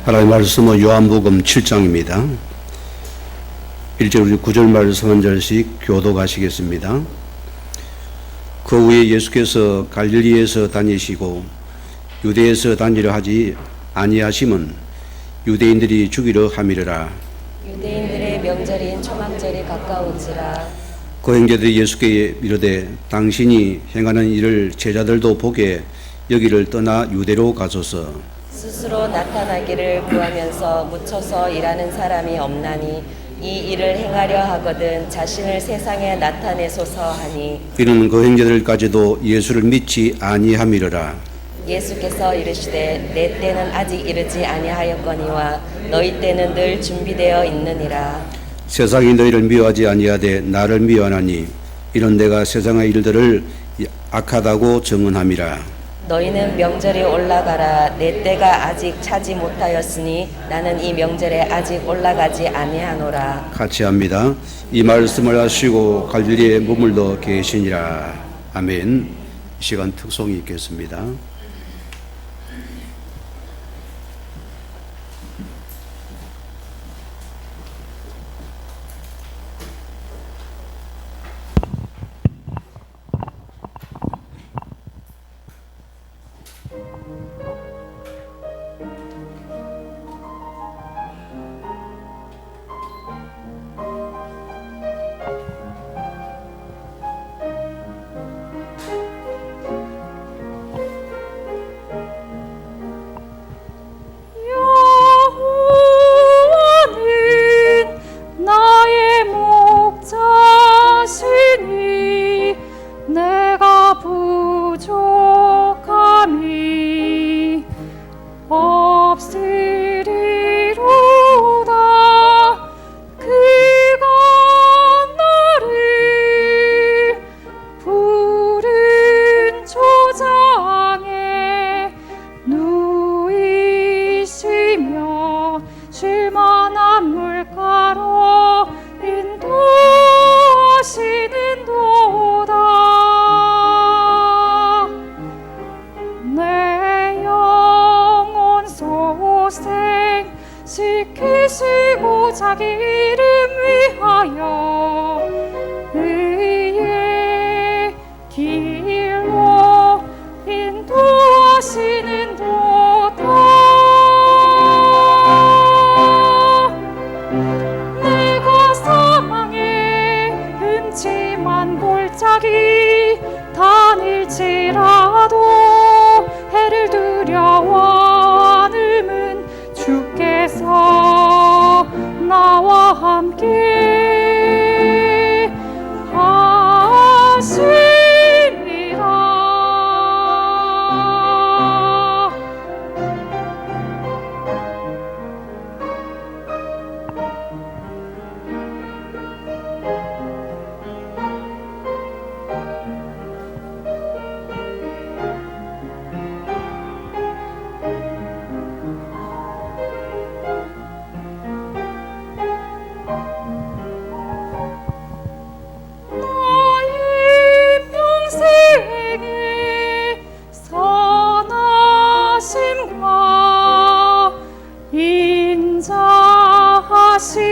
하나님의 말씀은 요한복음 7장입니다. 1절 9절 말씀 한 절씩 교독하시겠습니다. 그 후에 예수께서 갈릴리에서 다니시고 유대에서 다니려 하지 아니하심은 유대인들이 죽이려 함이라. 유대인들의 명절인 초막절이 가까운지라. 그 형제들이 예수께 이르되 당신이 행하는 일을 제자들도 보게 여기를 떠나 유대로 가소서. 스스로 나타나기를 구하면서 묻혀서 일하는 사람이 없나니 이 일을 행하려 하거든 자신을 세상에 나타내소서 하니. 이는 그 형제들까지도 예수를 믿지 아니함이러라. 예수께서 이르시되 내 때는 아직 이르지 아니하였거니와 너희 때는 늘 준비되어 있느니라. 세상이 너희를 미워하지 아니하되 나를 미워하나니 이는 내가 세상의 일들을 악하다고 증언함이라. 너희는 명절이 올라가라. 내 때가 아직 차지 못하였으니 나는 이 명절에 아직 올라가지 아니하노라. 같이 합니다. 이 말씀을 하시고 갈릴리에 머물러 계시니라. 아멘. 이 시간 특송이 있겠습니다. 지키시고 자기 이름 위하여 의의 길로 인도하시는 도다. 내가 사망의 음침한 골짜기 다닐지라도 해를 두려워 않음은 주께서 나와 함께 하시니라.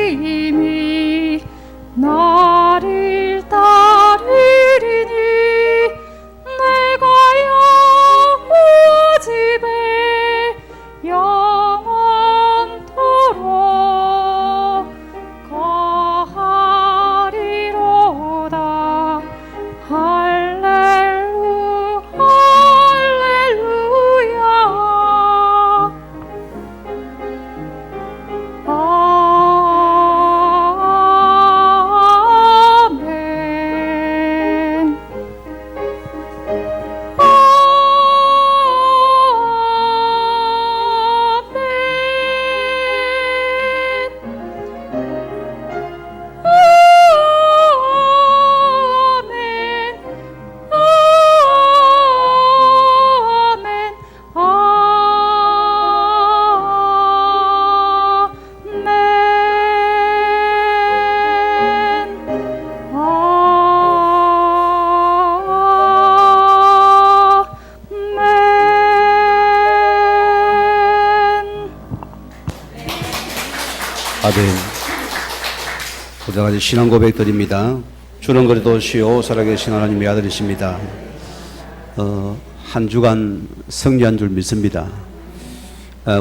인자하심이 나를 따르리니 내가 여호와 집에 영원토록 거하리로다. 할렐루야. 아멘. 고대까지 신앙 고백 드립니다. 주는 그래도 시오 살아계신 하나님의 아들이십니다. 한 주간 승리한 줄 믿습니다.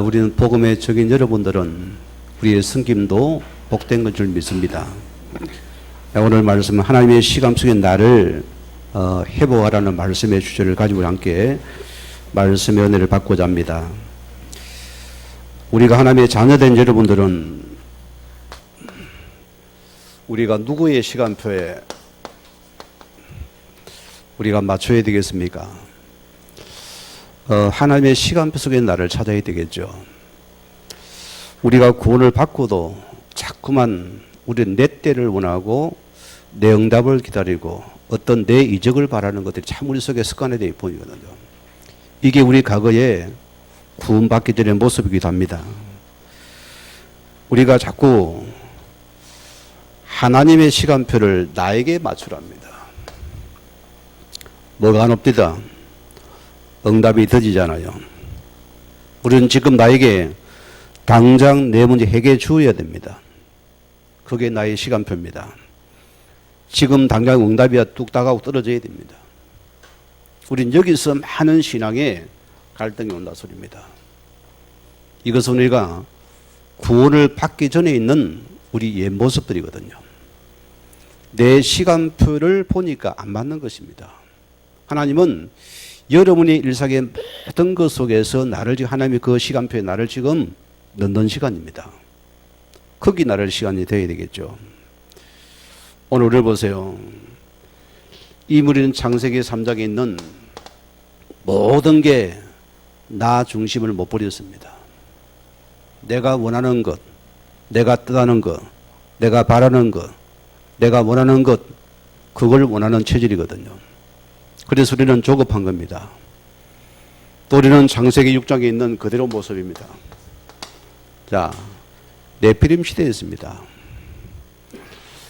우리는 복음의 적인 여러분들은 우리의 섬김도 복된 것 줄 믿습니다. 오늘 말씀은 하나님의 시간 속에 나를 회복하라는 말씀의 주제를 가지고 함께 말씀의 은혜를 받고자 합니다. 우리가 하나님의 자녀된 여러분들은 우리가 누구의 시간표에 우리가 맞춰야 되겠습니까? 하나님의 시간표 속에 나를 찾아야 되겠죠. 우리가 구원을 받고도 자꾸만 우리는 내 때를 원하고 내 응답을 기다리고 어떤 내 이적을 바라는 것들이 참 우리 속에 습관화되어 보이거든요. 이게 우리 과거에 구원받기 전의 모습이기도 합니다. 우리가 자꾸 하나님의 시간표를 나에게 맞추랍니다. 뭐가 안 옵디다. 응답이 더디잖아요. 우리는 지금 나에게 당장 내 문제 해결해 주어야 됩니다. 그게 나의 시간표입니다. 지금 당장 응답이 뚝 따가고 떨어져야 됩니다. 우린 여기서 많은 신앙에 갈등이 온다 소리입니다. 이것은 우리가 구원을 받기 전에 있는 우리 옛 모습들이거든요. 내 시간표를 보니까 안 맞는 것입니다. 하나님은 여러분의 일상의 모든 것 속에서 하나님이 그 시간표에 나를 지금 넣는 시간입니다. 거기 나를 시간이 되어야 되겠죠. 오늘을 보세요. 이 무리는 창세기 3장에 있는 모든 게 나 중심을 못 버렸습니다. 내가 원하는 것, 내가 뜻하는 것, 내가 바라는 것, 내가 원하는 것, 그걸 원하는 체질이거든요. 그래서 우리는 조급한 겁니다. 또 우리는 창세기 6장에 있는 그대로 모습입니다. 자, 네피림 시대였습니다.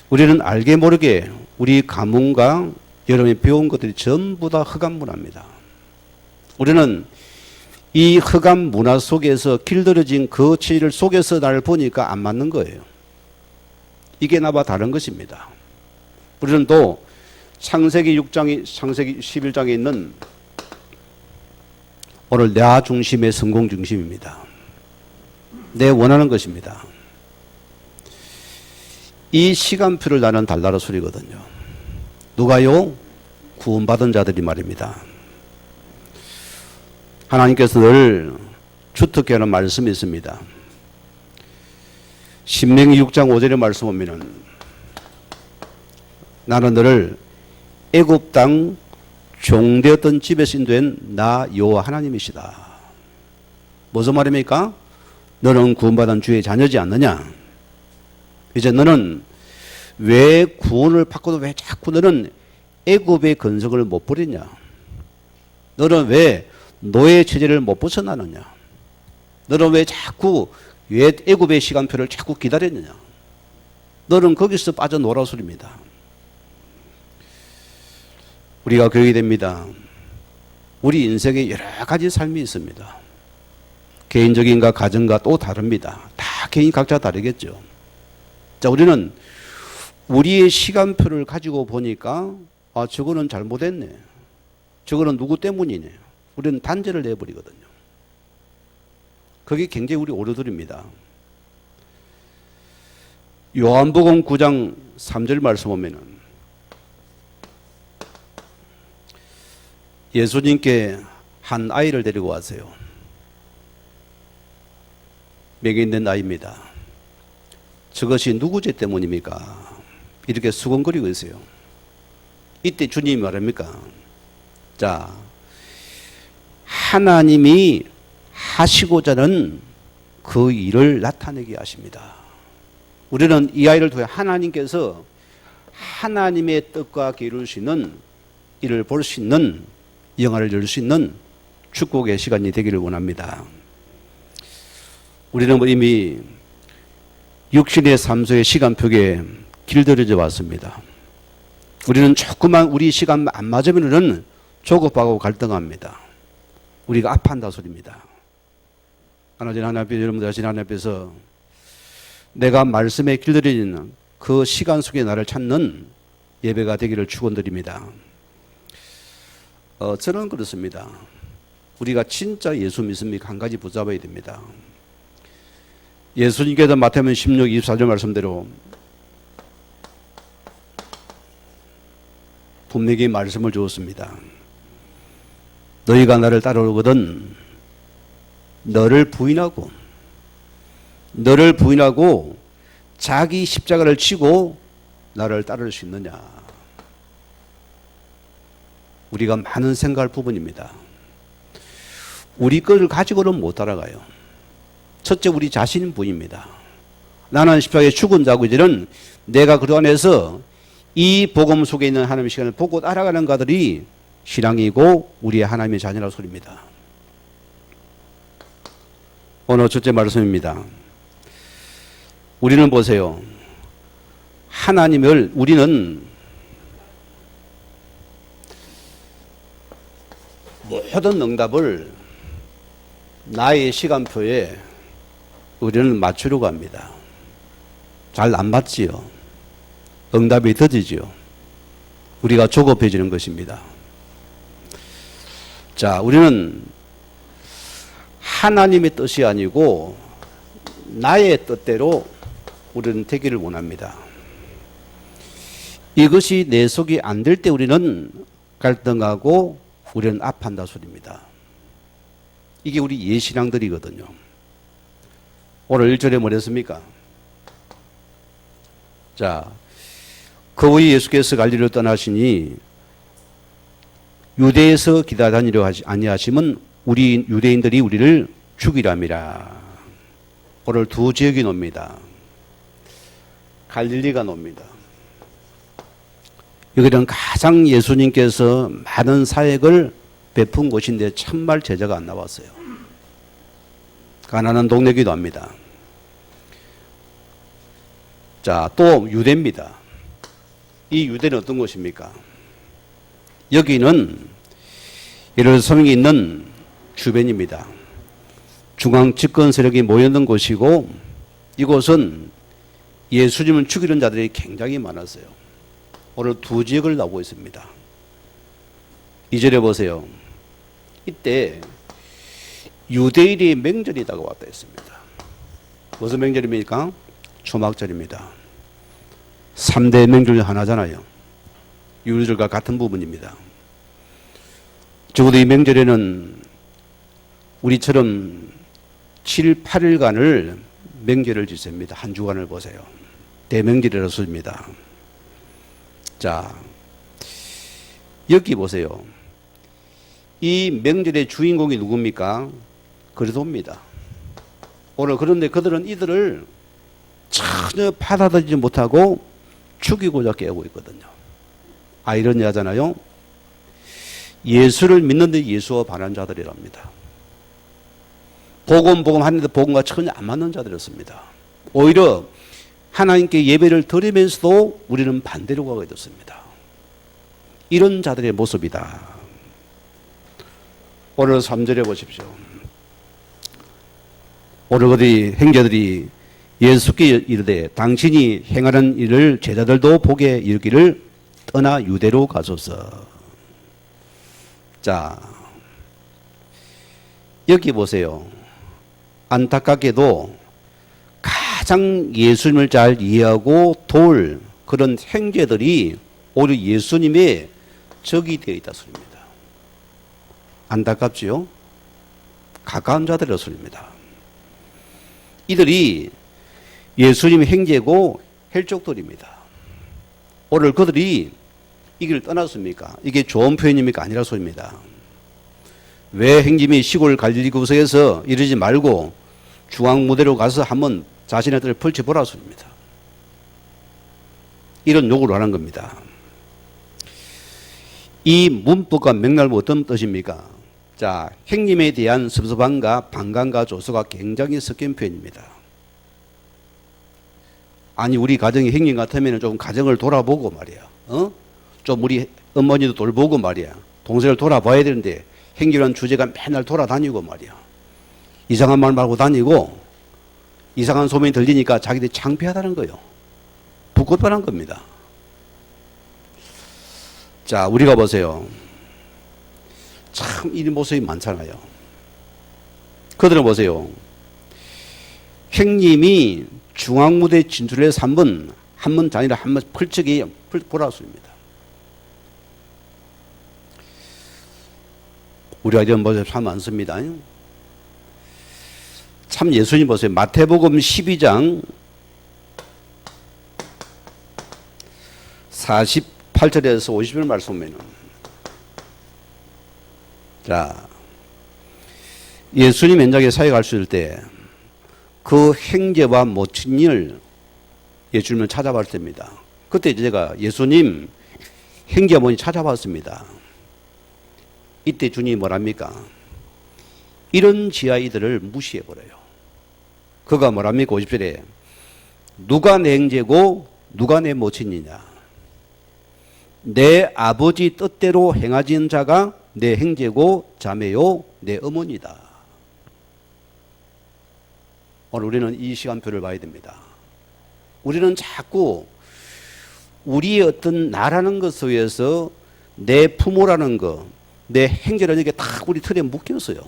우리는 알게 모르게 우리 가문과 여러분이 배운 것들이 전부 다 흑암 문화입니다. 우리는 이 흑암 문화 속에서 길들여진 그 체질 속에서 나를 보니까 안 맞는 거예요. 이게 나와 다른 것입니다. 우리는 또 창세기 11장에 있는 오늘 나 중심의 성공 중심입니다. 내 원하는 것입니다. 이 시간표를 나는 달달한 소리거든요. 누가요? 구원받은 자들이 말입니다. 하나님께서 늘 주특히 하는 말씀이 있습니다. 신명기 6장 5절의 말씀 보면은 나는 너를 애굽 땅 종되었던 집에서 인도한 나 여호와 하나님이시다. 무슨 말입니까? 너는 구원받은 주의 자녀지 않느냐? 이제 너는 왜 구원을 받고도 왜 자꾸 너는 애굽의 근성을 못 버리냐? 너는 왜 노예 체제를 못 벗어나느냐? 너는 왜 자꾸 왜 애굽의 시간표를 자꾸 기다렸느냐? 너는 거기서 빠져놀아 소리입니다. 우리가 그러게 됩니다. 우리 인생에 여러 가지 삶이 있습니다. 개인적인가 가정과 또 다릅니다. 다 개인 각자 다르겠죠. 자, 우리는 우리의 시간표를 가지고 보니까 저거는 잘못했네. 저거는 누구 때문이네. 우리는 단죄를 내버리거든요. 그게 굉장히 우리 오류들입니다. 요한복음 9장 3절 말씀 보면은 예수님께 한 아이를 데리고 왔어요. 맹인된 아이입니다. 저것이 누구 죄 때문입니까? 이렇게 수건거리고 있어요. 이때 주님이 말합니까? 자, 하나님이 하시고자 하는 그 일을 나타내게 하십니다. 우리는 이 아이를 통해 하나님께서 하나님의 뜻과 이룰 수 있는 일을 볼 수 있는 영화를 열 수 있는 축복의 시간이 되기를 원합니다. 우리는 이미 육신의 삶 속의 시간표에 길들여져 왔습니다. 우리는 조금만 우리 시간 안 맞으면은 조급하고 갈등합니다. 우리가 아파한다 소리입니다. 하나님 앞에 여러분들 하신 하나님 앞에서 내가 말씀에 길들이는 그 시간 속에 나를 찾는 예배가 되기를 축원드립니다. 저는 그렇습니다. 우리가 진짜 예수 믿습니까? 한 가지 붙잡아야 됩니다. 예수님께서 마태복음 16, 24절 말씀대로 분명히 말씀을 주었습니다. 너희가 나를 따르거든 너를 부인하고 자기 십자가를 치고 나를 따를 수 있느냐. 우리가 많은 생각할 부분입니다. 우리 것을 가지고는 못 따라가요. 첫째, 우리 자신인 분입니다. 나는 십자가에 죽은 자고 이제는 내가 그 안에서 이 복음 속에 있는 하나님의 시간을 보고 따라가는 자들이 신앙이고 우리의 하나님의 자녀라 소리입니다. 오늘 첫째 말씀입니다. 우리는 보세요. 우리는 모든 응답을 나의 시간표에 우리는 맞추려고 합니다. 잘 안 맞지요. 응답이 더디지요. 우리가 조급해지는 것입니다. 자, 우리는 하나님의 뜻이 아니고 나의 뜻대로 우리는 되기를 원합니다. 이것이 내 속이 안 될 때 우리는 갈등하고 우리는 아파한다 소리입니다. 이게 우리 예신앙들이거든요. 오늘 1절에 뭐랬습니까? 자, 그 후에 예수께서 갈릴리로 떠나시니 유대에서 기다다니려 하지 아니하심은 우리 유대인들이 우리를 죽이람이라. 오늘 두 지역이 놉니다. 갈릴리가 놉니다. 여기는 가장 예수님께서 많은 사역을 베푼 곳인데 참말 제자가 안 나왔어요. 가난한 동네기도 합니다. 자, 또 유대입니다. 이 유대는 어떤 곳입니까? 여기는 예루살렘에 있는 주변입니다. 중앙 집권 세력이 모여있는 곳이고 이곳은 예수님을 죽이는 자들이 굉장히 많았어요. 오늘 두 지역을 나오고 있습니다. 2절에 보세요. 이때 유대인의 명절이 다가왔다 했습니다. 무슨 명절입니까? 초막절입니다. 3대 명절 중 하나잖아요. 유월절과 같은 부분입니다. 적어도 이 명절에는 우리처럼 7, 8일간을 명절을 지셉니다. 한 주간을 보세요. 대명절이라고 씁니다. 자, 여기 보세요. 이 명절의 주인공이 누굽니까? 그리스도입니다. 오늘 그런데 그들은 이들을 전혀 받아들이지 못하고 죽이고자 깨우고 있거든요. 아이러니하잖아요. 예수를 믿는데 예수와 반한 자들이랍니다. 복음 하는데 복음과 전혀 안 맞는 자들이었습니다. 오히려 하나님께 예배를 드리면서도 우리는 반대로 가게 됐습니다. 이런 자들의 모습이다. 오늘 3절에 보십시오. 오늘 거기 행자들이 예수께 이르되 당신이 행하는 일을 제자들도 보게 이르기를 떠나 유대로 가소서. 자, 여기 보세요. 안타깝게도 가장 예수님을 잘 이해하고 도울 그런 행제들이 오히려 예수님의 적이 되어 있다 소리입니다. 안타깝지요? 가까운 자들의 소리입니다. 이들이 예수님의 행제고 혈족들입니다. 오늘 그들이 이 길을 떠났습니까? 이게 좋은 표현입니까? 아니라 소리입니다. 왜 행님이 시골 갈릴리 구석에서 이러지 말고 중앙 무대로 가서 한번 자신의 뜻을 펼쳐보라 소리입니다. 이런 요구를 하는 겁니다. 이 문법과 맥락은 어떤 뜻입니까? 자, 행님에 대한 섭섭함과 반감과 조소가 굉장히 섞인 표현입니다. 아니, 우리 가정이 행님 같으면 좀 가정을 돌아보고 말이야. 좀 우리 어머니도 돌보고 말이야. 동생을 돌아봐야 되는데 행님이라는 주제가 맨날 돌아다니고 말이야. 이상한 말 말고 다니고 이상한 소문이 들리니까 자기들이 창피하다는 거예요. 부끄럽다는 겁니다. 자, 우리가 보세요. 참 이런 모습이 많잖아요. 그들은 보세요. 행님이 중앙무대에 진출해서 한 번 잔이라 한 번 펄쩍이 보라습니다. 우리가 이런 모습 참 많습니다. 참 예수님 보세요. 마태복음 12장 48절에서 50절 말씀 보면은, 자, 예수님 현장에 사역할 수 있을 때 그 행제와 모친을 예수님을 찾아봤을 때입니다. 그때 제가 예수님 행제 어머니 찾아봤습니다. 이때 주님이 뭐랍니까? 이런 지하이들을 무시해버려요. 그가 뭐랍니까? 50절에 누가 내 형제고 누가 내 모친이냐? 내 아버지 뜻대로 행하진 자가 내 형제고 자매요 내 어머니다. 오늘 우리는 이 시간표를 봐야 됩니다. 우리는 자꾸 우리의 어떤 나라는 것 속에서 내 부모라는 것, 내 형제라는 게 딱 우리 틀에 묶였어요.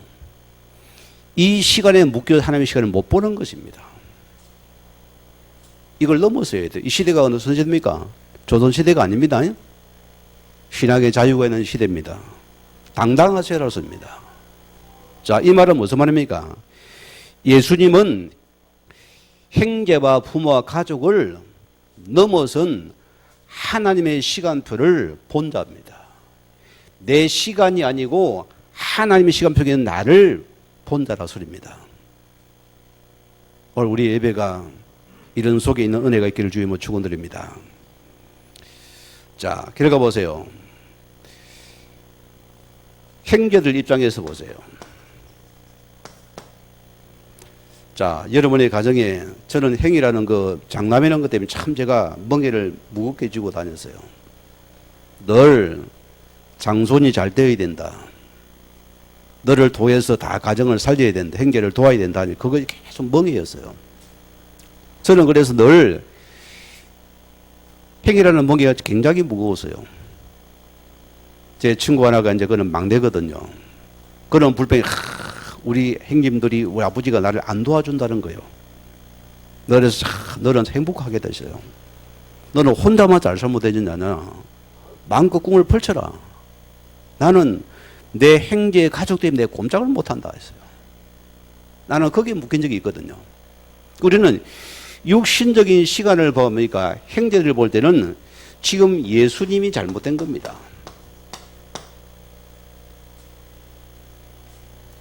이 시간에 묶여서 하나님의 시간을 못 보는 것입니다. 이걸 넘어서야 돼요. 이 시대가 어느 시대입니까? 조선시대가 아닙니다. 신학의 자유가 있는 시대입니다. 당당하세요라고 씁니다. 자, 이 말은 무슨 말입니까? 예수님은 형제와 부모와 가족을 넘어선 하나님의 시간표를 본답니다. 내 시간이 아니고 하나님의 시간표에 있는 나를 본다라 소리입니다. 오늘 우리 예배가 이런 속에 있는 은혜가 있기를 주님으로 축원드립니다. 자, 결과 보세요. 형제들 입장에서 보세요. 자, 여러분의 가정에 저는 형이라는 그 장남이라는 것 때문에 참 제가 멍에를 무겁게 쥐고 다녔어요. 늘 장손이 잘 되어야 된다. 너를 통해서 다 가정을 살려야 된다. 형제를 도와야 된다. 그거 계속 멍에였어요. 저는 그래서 늘 형이라는 멍에가 굉장히 무거웠어요. 제 친구 하나가 이제 그는 막내거든요. 그런 불평이 우리 형님들이 우리 아버지가 나를 안 도와준다는 거예요. 그래서 너는 행복하게 되셔요. 너는 혼자만 잘 살면 되느냐냐. 마음껏 꿈을 펼쳐라. 나는 내 형제 가족 때문에 꼼짝을 못한다 했어요. 나는 거기에 묶인 적이 있거든요. 우리는 육신적인 시간을 보니까 형제들을 볼 때는 지금 예수님이 잘못된 겁니다.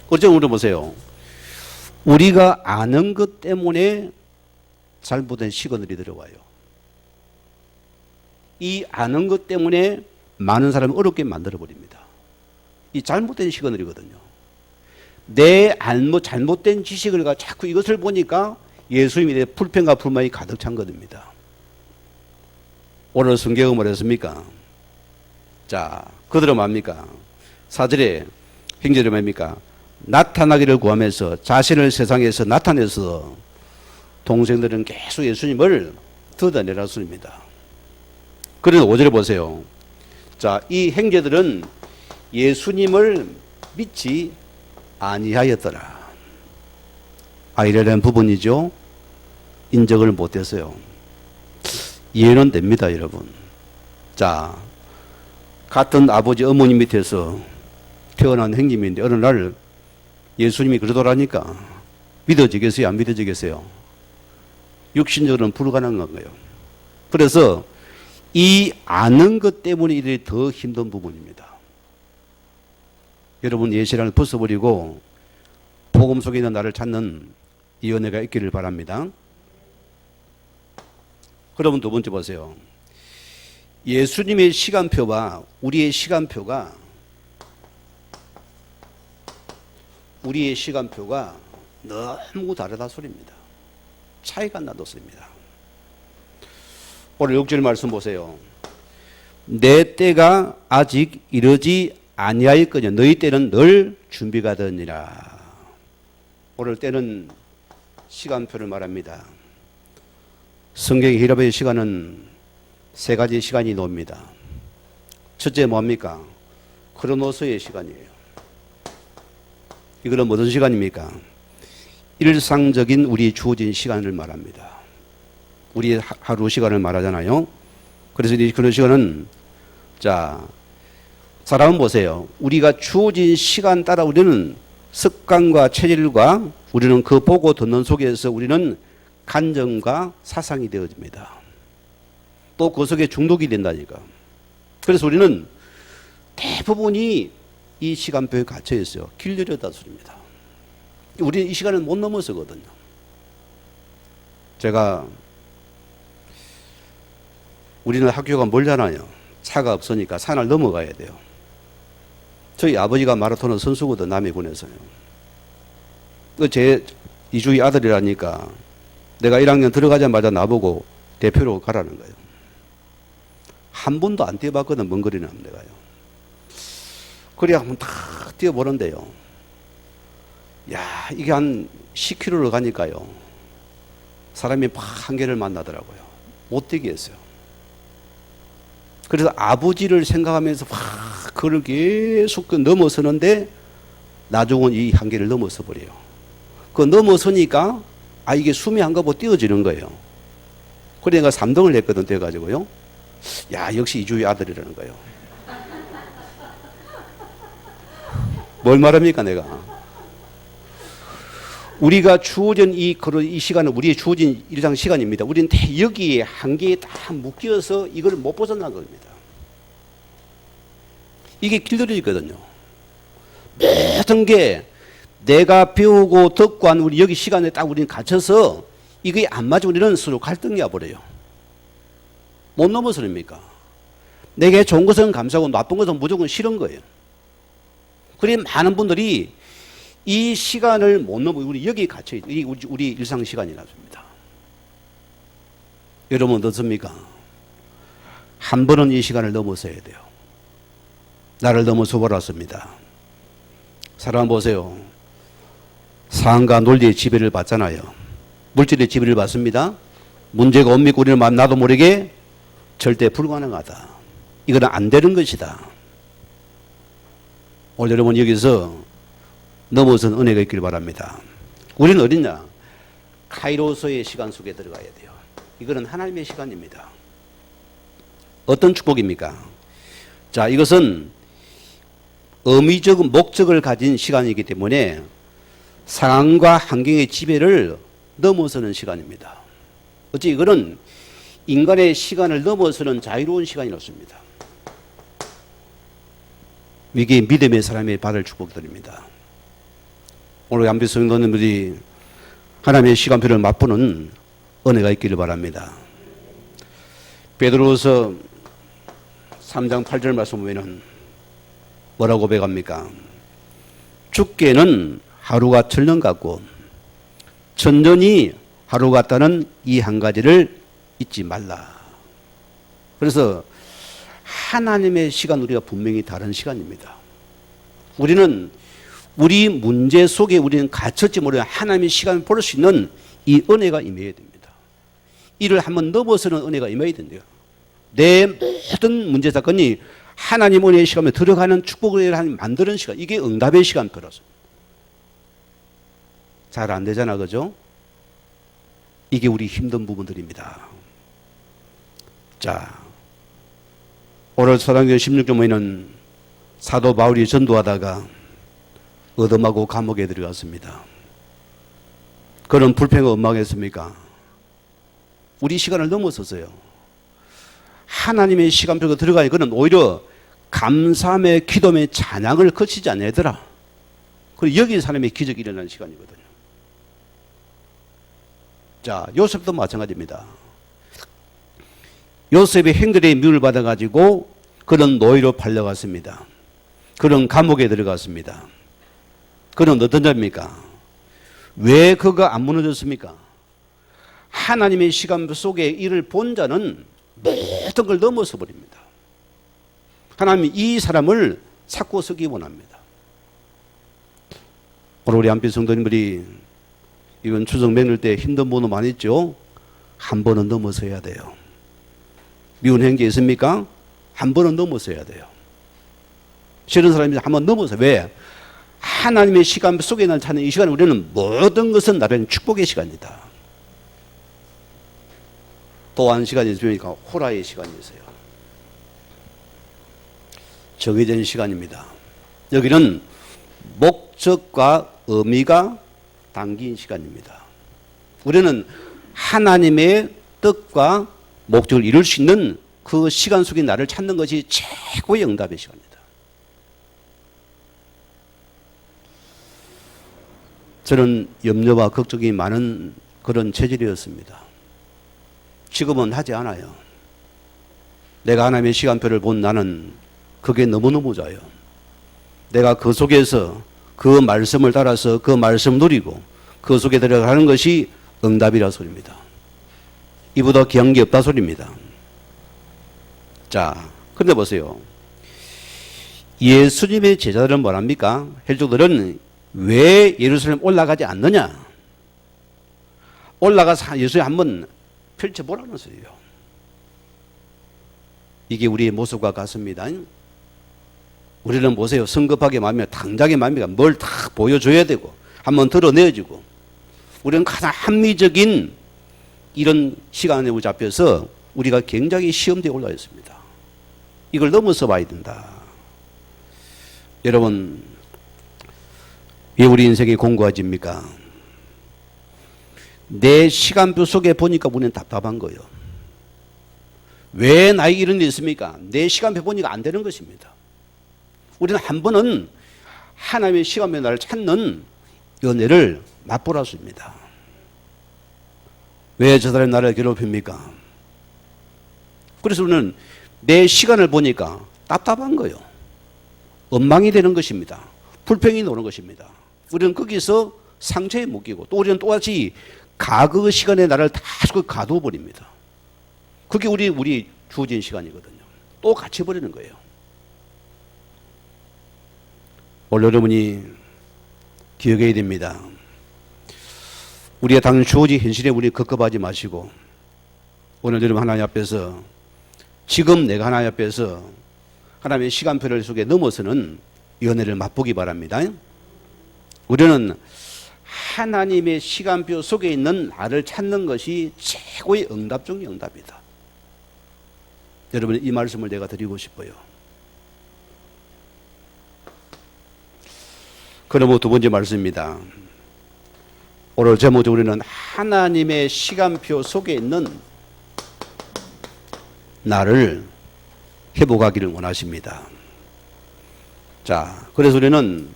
어쩌면 우리 보세요. 우리가 아는 것 때문에 잘못된 시간들이 들어와요. 이 아는 것 때문에 많은 사람이 어렵게 만들어버립니다. 이 잘못된 시간들이거든요. 내 잘못된 지식을 가지고 자꾸 이것을 보니까 예수님에 대해 불평과 불만이 가득 찬 것입니다. 오늘 성경은 뭐랬습니까? 자, 그들은 뭡니까? 4절에 형제들은 뭡니까? 나타나기를 구하면서 자신을 세상에서 나타내서 동생들은 계속 예수님을 뜯어내라 소리입니다. 그래서 5절에 보세요. 자, 이 형제들은 예수님을 믿지 아니하였더라. 이러한 부분이죠. 인정을 못했어요. 이해는 됩니다, 여러분. 자, 같은 아버지 어머니 밑에서 태어난 형님인데 어느 날 예수님이 그러더라니까 믿어지겠어요? 안 믿어지겠어요? 육신적으로는 불가능한 거예요. 그래서 이 아는 것 때문에 이들이 더 힘든 부분입니다. 여러분 예시를 벗어버리고 복음 속에 있는 나를 찾는 이 은혜가 있기를 바랍니다. 그러면 두 번째 보세요. 예수님의 시간표와 우리의 시간표가 너무 다르다 소리입니다. 차이가 나도 소리입니다. 오늘 6절 말씀 보세요. 내 때가 아직 이르지 아니하였거니와 너희 때는 늘 준비가 되느니라. 오늘 때는 시간표를 말합니다. 성경 히라베의 시간은 세 가지 시간이 나옵니다. 첫째 뭡니까? 크로노스의 시간이에요. 이거는 무슨 시간입니까? 일상적인 우리 주어진 시간을 말합니다. 우리 하루 시간을 말하잖아요. 그래서 그런 시간은, 자, 사람은 보세요. 우리가 주어진 시간 따라 우리는 습관과 체질과 우리는 그 보고 듣는 속에서 우리는 감정과 사상이 되어집니다. 또 그 속에 중독이 된다니까. 그래서 우리는 대부분이 이 시간표에 갇혀 있어요. 길들여다 소리입니다. 우리는 이 시간을 못 넘어서거든요. 우리는 학교가 멀잖아요. 차가 없으니까 산을 넘어가야 돼요. 저희 아버지가 마라톤 선수거든, 남해군에서요. 제 이주희 아들이라니까 내가 1학년 들어가자마자 나보고 대표로 가라는 거예요. 한 번도 안 뛰어봤거든, 먼 거리는 내가요. 그래야 한번 탁 뛰어보는데요. 야, 이게 한 10km를 가니까요. 사람이 막 한계를 만나더라고요. 못 뛰게 했어요. 그래서 아버지를 생각하면서 막 그걸 계속 넘어서는데 나중은 이 한계를 넘어서 버려요. 그 넘어서니까 이게 숨이 한가 보고 뛰어지는 거예요. 그러니까 3등을 냈거든, 돼가지고요. 야, 역시 이주희 아들이라는 거예요. 뭘 말합니까, 내가? 우리가 주어진 이 시간은 우리의 주어진 일상 시간입니다. 우리는 여기에 한계에 딱 묶여서 이걸 못 벗어난 겁니다. 이게 길들여지거든요. 모든 게 내가 배우고 듣고 한 우리 여기 시간에 딱 우리는 갇혀서 이게 안 맞아 우리는 서로 갈등이 와버려요. 못 넘어서립니까? 내게 좋은 것은 감사하고 나쁜 것은 무조건 싫은 거예요. 그래 많은 분들이 이 시간을 못 넘어 우리 여기 갇혀 있 우리 일상 시간이 나습니다. 여러분 어떻습니까? 한 번은 이 시간을 넘어서야 돼요. 나를 넘어서 버렸습니다. 사람 보세요. 사항과 논리의 지배를 받잖아요. 물질의 지배를 받습니다. 문제가 옵니까? 우리는 나도 모르게 절대 불가능하다. 이건 안 되는 것이다. 오늘 여러분 여기서 넘어선 은혜가 있길 바랍니다. 우리는 어딨냐? 카이로스의 시간 속에 들어가야 돼요. 이거는 하나님의 시간입니다. 어떤 축복입니까? 자, 이것은 의미적인 목적을 가진 시간이기 때문에 상황과 환경의 지배를 넘어서는 시간입니다. 어째 이거는 인간의 시간을 넘어서는 자유로운 시간이 없습니다. 이게 믿음의 사람이 받을 축복들입니다. 오늘 양비 성도님들이 하나님의 시간표를 맛보는 은혜가 있기를 바랍니다. 베드로서 3장 8절 말씀 보면은 뭐라고 고백합니까? 주께는 하루가 천년 같고 천년이 하루 같다는 이 한 가지를 잊지 말라. 그래서 하나님의 시간 우리가 분명히 다른 시간입니다. 우리는 우리 문제 속에 우리는 갇혔지 모르는 하나님의 시간을 볼 수 있는 이 은혜가 임해야 됩니다. 이를 한번 넘어서는 은혜가 임해야 된대요. 내 모든 문제 사건이 하나님 은혜의 시간에 들어가는 축복을 하나님 만드는 시간, 이게 응답의 시간표라서 잘 안 되잖아, 그죠? 이게 우리 힘든 부분들입니다. 자, 오늘 사도행전 16장에는 사도 바울이 전도하다가 어둠하고 감옥에 들어갔습니다. 그런 불평을 원망했습니까? 우리 시간을 넘어섰어요. 하나님의 시간표가 들어가니 그는 오히려 감사함의 기도의 찬양을 거치지 않으더라. 그리고 여기 사람의 기적이 일어나는 시간이거든요. 자, 요셉도 마찬가지입니다. 요셉의 형들의 미움을 받아가지고 그는 노예로 팔려갔습니다. 그는 감옥에 들어갔습니다. 그는 어떤 자입니까? 왜 그가 안 무너졌습니까? 하나님의 시간 속에 이를 본 자는 모든 걸 넘어서 버립니다. 하나님이 이 사람을 찾고 서기 원합니다. 오늘 우리 한빛 성도님들이 이건 추석 명절 때 힘든 분도 많이 있죠. 한 번은 넘어서 해야 돼요. 미운 행기 있습니까? 한 번은 넘어서 해야 돼요. 싫은 사람이 한번 넘어서. 왜? 하나님의 시간 속에 날 찾는 이 시간에 우리는 모든 것은 나라는 축복의 시간이다. 또 한 시간이 있으니까 호라의 시간이 있어요. 정해진 시간입니다. 여기는 목적과 의미가 담긴 시간입니다. 우리는 하나님의 뜻과 목적을 이룰 수 있는 그 시간 속에 나를 찾는 것이 최고의 응답의 시간입니다. 저는 염려와 걱정이 많은 그런 체질이었습니다. 지금은 하지 않아요. 내가 하나님의 시간표를 본 나는 그게 너무너무 좋아요. 내가 그 속에서 그 말씀을 따라서 그 말씀을 누리고 그 속에 들어가는 것이 응답이라 소리입니다. 이보다 귀한 게 없다 소리입니다. 자, 그런데 보세요. 예수님의 제자들은 뭐랍니까? 헬족들은 왜 예루살렘 올라가지 않느냐? 올라가서 예수님 한번 펼쳐보라는 소리예요. 이게 우리의 모습과 같습니다. 우리는 보세요. 성급하게 마음이 당장의 마음이가 뭘 다 보여줘야 되고 한번 드러내어지고 우리는 가장 합리적인 이런 시간에 잡혀서 우리가 굉장히 시험대에 올라 있습니다. 이걸 넘어서 봐야 된다. 여러분, 왜 우리 인생이 공고해집니까? 내 시간표 속에 보니까 우리는 답답한 거예요. 왜 나에게 이런 일이 있습니까? 내 시간표 보니까 안 되는 것입니다. 우리는 한 번은 하나님의 시간표 나를 찾는 은혜를 맛보라 습니다. 왜 저 사람이 나를 괴롭힙니까? 그래서 우리는 내 시간을 보니까 답답한 거예요. 원망이 되는 것입니다. 불평이 오는 것입니다. 우리는 거기서 상처에 묶이고 또 우리는 또다시 과거 시간에 나를 다 가두어 버립니다. 그게 우리 주어진 시간이거든요. 또 갇혀버리는 거예요. 오늘 여러분이 기억해야 됩니다. 우리가 당연 주어진 현실에 우리 급급하지 마시고 오늘 여러분 하나님 앞에서 지금 내가 하나님 앞에서 하나님의 시간표를 속에 넘어서는 은혜를 맛보기 바랍니다. 우리는 하나님의 시간표 속에 있는 나를 찾는 것이 최고의 응답 중의 응답이다. 여러분 이 말씀을 내가 드리고 싶어요. 그러므로 두 번째 말씀입니다. 오늘 제목으로 우리는 하나님의 시간표 속에 있는 나를 회복하기를 원하십니다. 자, 그래서 우리는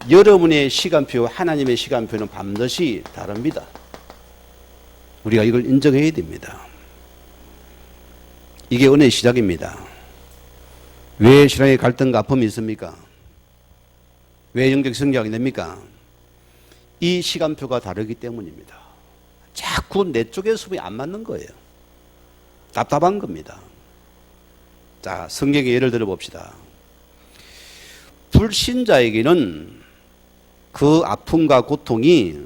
여러분의 시간표, 하나님의 시간표는 반드시 다릅니다. 우리가 이걸 인정해야 됩니다. 이게 은혜의 시작입니다. 왜 신앙의 갈등과 아픔이 있습니까? 왜 영적 성장이 됩니까? 이 시간표가 다르기 때문입니다. 자꾸 내 쪽의 수업이 안 맞는 거예요. 답답한 겁니다. 자, 성경의 예를 들어 봅시다. 불신자에게는 그 아픔과 고통이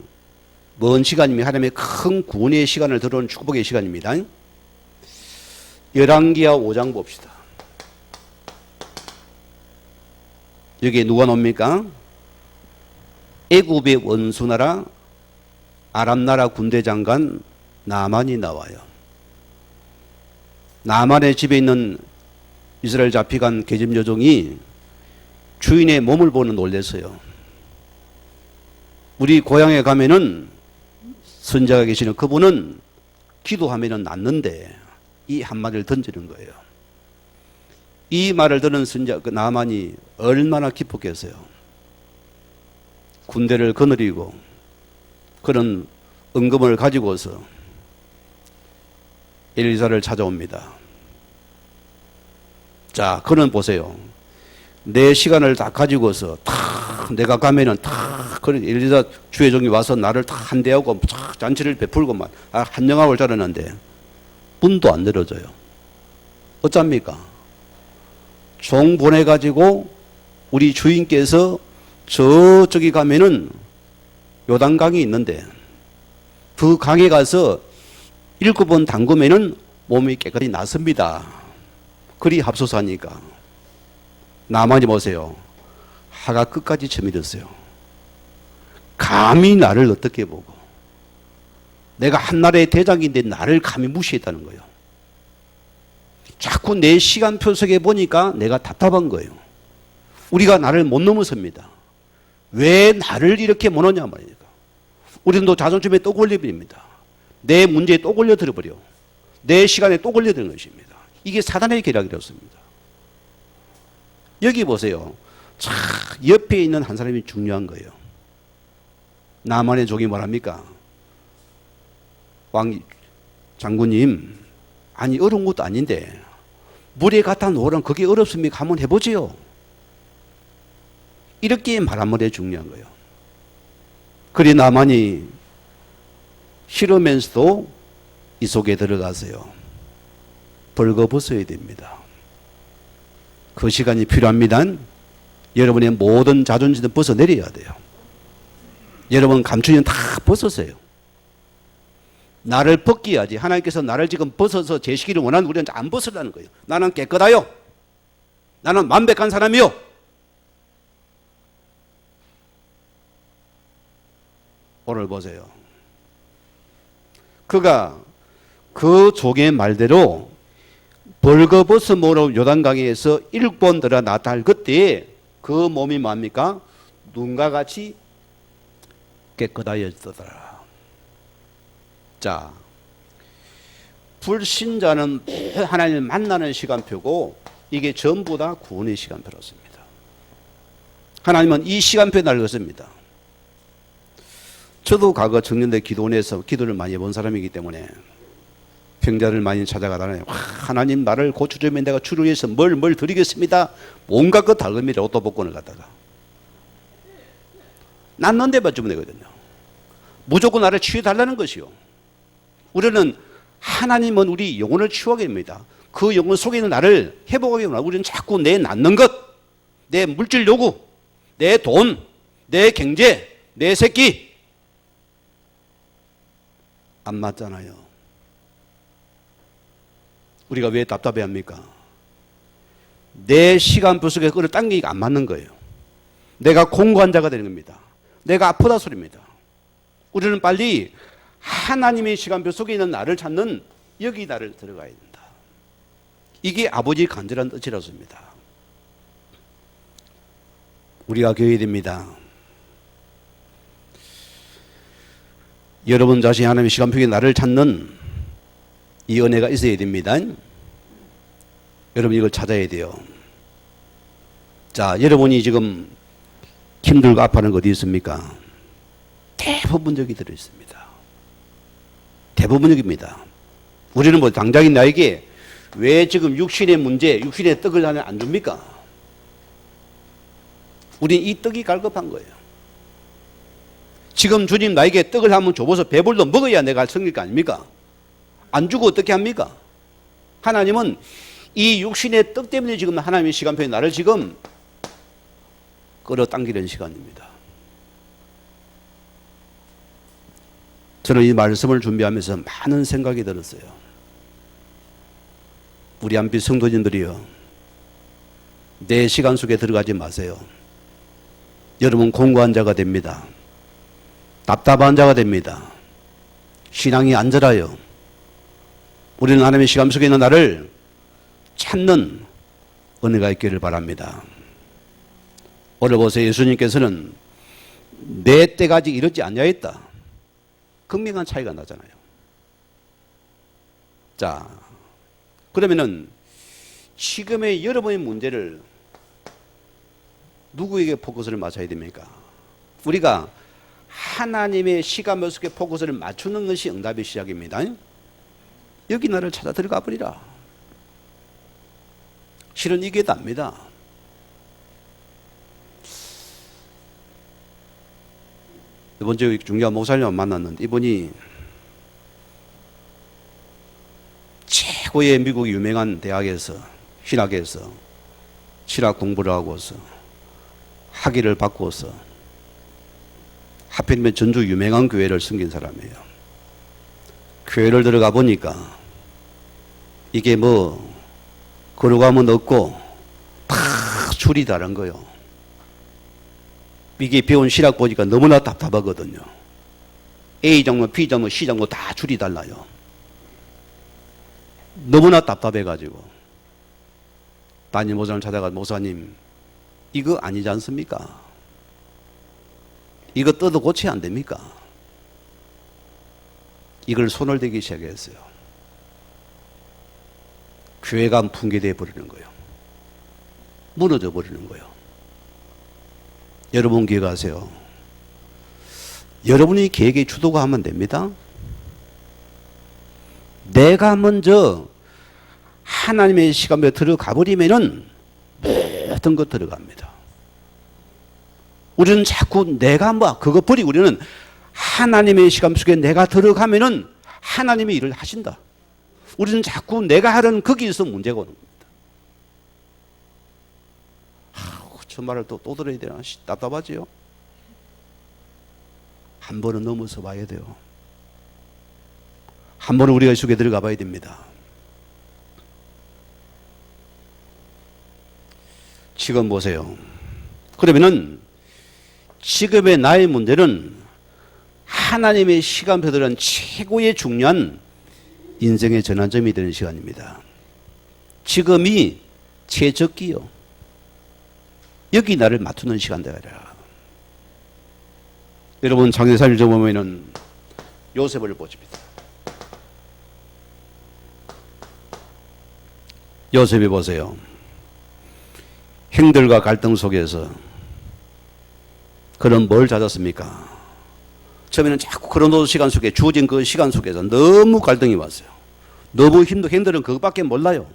먼 시간이면 하나님의 큰 구원의 시간을 들어오는 축복의 시간입니다. 열왕기하 5장 봅시다. 여기에 누가 나옵니까? 애굽의 원수나라 아람나라 군대장관 나만이 나와요. 나만의 집에 있는 이스라엘 잡혀간 계집 여종이 주인의 몸을 보는 놀랬어요. 우리 고향에 가면은 선자가 계시는 그분은 기도하면은 낫는데 이 한마디를 던지는 거예요. 이 말을 들은 선자 그 나만이 얼마나 기뻤겠어요. 군대를 거느리고 그런 은금을 가지고서 엘리사를 찾아옵니다. 자, 그는 보세요. 내 시간을 다 가지고서 탁 내가 가면은 탁 그런 엘리사 주의 종이 와서 나를 탁 한대하고 탁 잔치를 베풀고만 한영하고 자르는데 문도 안 열어줘요. 어쩝니까? 종 보내가지고 우리 주인께서 저쪽에 가면은 요단강이 있는데 그 강에 가서 7번 담그면은 몸이 깨끗이 낫습니다. 그리 합소사니까. 나만이 보세요. 하가 끝까지 쳐밀었어요. 감히 나를 어떻게 보고 내가 한나라의 대장인데 나를 감히 무시했다는 거예요. 자꾸 내 시간표 속에 보니까 내가 답답한 거예요. 우리가 나를 못 넘어섭니다. 왜 나를 이렇게 못 오냐 말입니까? 우리는 또 자존심에 또 걸려버립니다. 내 문제에 또 걸려들어버려. 내 시간에 또 걸려드는 것입니다. 이게 사단의 계략이었습니다. 여기 보세요. 참 옆에 있는 한 사람이 중요한 거예요. 나만의 종이 뭐랍니까? 왕 장군님, 아니 어려운 것도 아닌데 물에 갖다 놓으란 그게 어렵습니까? 한번 해보지요. 이렇게 말하면 돼 중요한 거예요. 그리 나만이 싫으면서도 이 속에 들어가세요. 벌거벗어야 됩니다. 그 시간이 필요합니다. 여러분의 모든 자존심을 벗어내려야 돼요. 여러분 감추는 다 벗으세요. 나를 벗겨야지. 하나님께서 나를 지금 벗어서 제시기를 원하는 우리는 안 벗으라는 거예요. 나는 깨끗하요. 나는 완벽한 사람이요. 오늘 보세요. 그가 그 족의 말대로 벌거벗음으로 요단강에서 7번 들어 나타날 그때 그 몸이 뭡니까? 눈과 같이 깨끗하여지더라. 자, 불신자는 하나님을 만나는 시간표고 이게 전부 다 구원의 시간표였습니다. 하나님은 이 시간표에 나를 걷습니다. 저도 과거 청년대 기도원에서 기도를 많이 본 사람이기 때문에 병자를 많이 찾아가다니 하나님 나를 고쳐주면 내가 주를 위해서 뭘 드리겠습니다. 온갖 것 달금이라 옷도 복권을 갖다가 낫는 데만 주면 되거든요. 무조건 나를 치유해달라는 것이요. 우리는 하나님은 우리 영혼을 치유하게 됩니다. 그 영혼 속에 있는 나를 회복하게 됩니다. 우리는 자꾸 내 낫는 것, 내 물질 요구, 내 돈, 내 경제, 내 새끼 안 맞잖아요. 우리가 왜 답답해합니까? 내 시간표 속에 끌어당기기가 안 맞는 거예요. 내가 공고한 자가 되는 겁니다. 내가 아프다 소리입니다. 우리는 빨리 하나님의 시간표 속에 있는 나를 찾는 여기 나를 들어가야 된다. 이게 아버지의 간절한 뜻이라서입니다. 우리가 교회야 됩니다. 여러분 자신이 하나님의 시간표에 나를 찾는 이 은혜가 있어야 됩니다. 여러분 이걸 찾아야 돼요. 자, 여러분이 지금 힘들고 아파하는 거 어디 있습니까? 대부분적이 들어있습니다. 대부분적입니다. 우리는 뭐 당장인 나에게 왜 지금 육신의 문제, 육신의 떡을 하나 안 줍니까? 우린 이 떡이 갈급한 거예요. 지금 주님 나에게 떡을 한번 줘봐서 배불러 먹어야 내가 성릴 거 아닙니까? 안 주고 어떻게 합니까? 하나님은 이 육신의 떡 때문에 지금 하나님의 시간표에 나를 지금 끌어당기는 시간입니다. 저는 이 말씀을 준비하면서 많은 생각이 들었어요. 우리 한빛 성도님들이요, 내 시간 속에 들어가지 마세요. 여러분 공고한 자가 됩니다. 답답한 자가 됩니다. 신앙이 안 자라요. 우리는 하나님의 시간 속에 있는 나를 찾는 은혜가 있기를 바랍니다. 오늘 보세요. 예수님께서는 내 때가 아직 이르지 아니하였다. 극명한 차이가 나잖아요. 자, 그러면은 지금의 여러분의 문제를 누구에게 포커스를 맞춰야 됩니까? 우리가 하나님의 시간표 속에 포커스를 맞추는 것이 응답의 시작입니다. 여기 나를 찾아 들어가 버리라. 실은 이게 답니다. 이번 주에 중요한 목사님을 만났는데 이분이 최고의 미국 유명한 대학에서 신학에서 신학 공부를 하고서 학위를 받고서 하필이면 전주 유명한 교회를 섬긴 사람이에요. 교회를 들어가 보니까 이게 뭐 거룩함은 없고 다 줄이 다른 거예요. 이게 배운 신학 보니까 너무나 답답하거든요. A장로, B장로, C장로 다 줄이 달라요. 너무나 답답해가지고 담임 목사님 찾아가 목사님 이거 아니지 않습니까? 이거 뜯어 고쳐야 안 됩니까? 이걸 손을 대기 시작했어요. 교회가 붕괴되어 버리는 거예요. 무너져 버리는 거예요. 여러분 기억하세요. 여러분이 계획의 주도가 하면 됩니다. 내가 먼저 하나님의 시간에 들어가 버리면은 모든 것 들어갑니다. 우리는 자꾸 내가 뭐 그거 버리고 우리는 하나님의 시간 속에 내가 들어가면은 하나님의 일을 하신다. 우리는 자꾸 내가 하려는 거기에서 문제가 오는 겁니다. 저 말을 또 들어야 되나? 답답하지요? 한 번은 넘어서 봐야 돼요. 한 번은 우리가 이 속에 들어가 봐야 됩니다. 지금 보세요. 그러면은 지금의 나의 문제는 하나님의 시간표에 들어간 최고의 중요한 인생의 전환점이 되는 시간입니다. 지금이 최적기요. 여기 나를 맞추는 시간대가 아니라. 여러분 장세사를 보면은 요셉을 보십니다. 요셉이 보세요. 형들과 갈등 속에서 그는 뭘 찾았습니까? 처음에는 자꾸 그런 시간 속에 주어진 그 시간 속에서 너무 갈등이 왔어요. 너무 힘들어. 형들은 그것밖에 몰라요.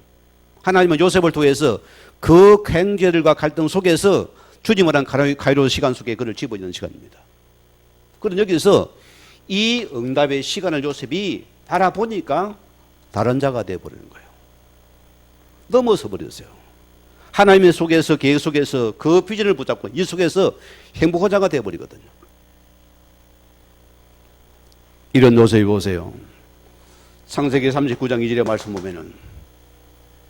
하나님은 요셉을 통해서 그 형제들과 갈등 속에서 주님을 한 가이로 시간 속에 그를 집어넣는 시간입니다. 그런 여기서 이 응답의 시간을 요셉이 바라보니까 다른 자가 되어버리는 거예요. 넘어서 버렸어요. 하나님의 속에서 계획 속에서 그 비전을 붙잡고 이 속에서 행복한 자가 되어버리거든요. 이런 요셉이 보세요. 창세기 39장 2절의 말씀 보면은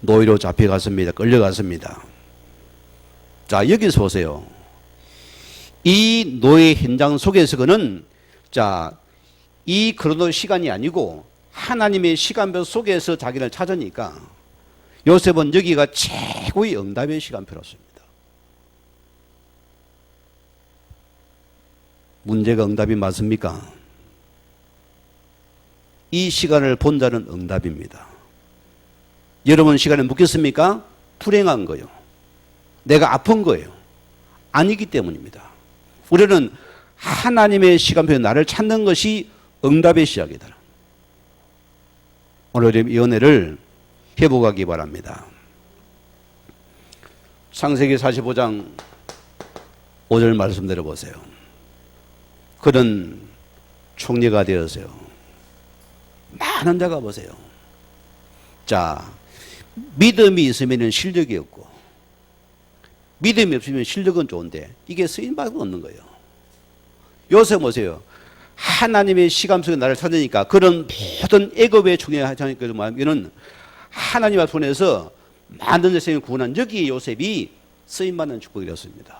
노예로 잡혀갔습니다. 끌려갔습니다. 자, 여기서 보세요. 이 노예 현장 속에서 그는 자, 이 그런 시간이 아니고 하나님의 시간표 속에서 자기를 찾으니까 요셉은 여기가 최고의 응답의 시간표였습니다. 문제가 응답이 맞습니까? 이 시간을 본 자는 응답입니다. 여러분 시간에 묻겠습니까? 불행한 거예요. 내가 아픈 거예요. 아니기 때문입니다. 우리는 하나님의 시간표에 나를 찾는 것이 응답의 시작이다. 오늘 이 은혜를 회복하기 바랍니다. 창세기 45장 5절 말씀 들어보세요. 그는 총리가 되었어요. 많은 자가 보세요. 자, 믿음이 있으면 실력이 없고 믿음이 없으면 실력은 좋은데 이게 쓰임받을 수 없는 거예요. 요새 보세요. 하나님의 시간 속에 나를 찾으니까 그런 모든 애굽의 총리를 하자니까 이는 하나님의 손에서 많은 세상을 구원한 여기 요셉이 쓰임받는 축복이었습니다.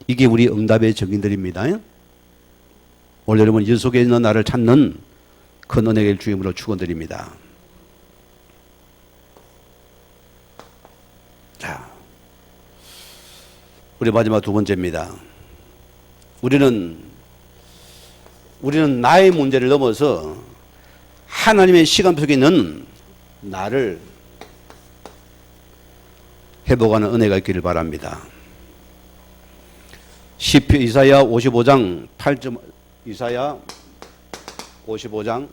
이게 우리 응답의 증인들입니다. 오늘 여러분 이 속에 있는 나를 찾는 그 은혜의 주임으로 축원드립니다. 자, 우리 마지막 두 번째입니다. 우리는 나의 문제를 넘어서 하나님의 시간 속에 있는 나를 회복하는 은혜가 있기를 바랍니다. 이사야 55장 8절 이사야 55장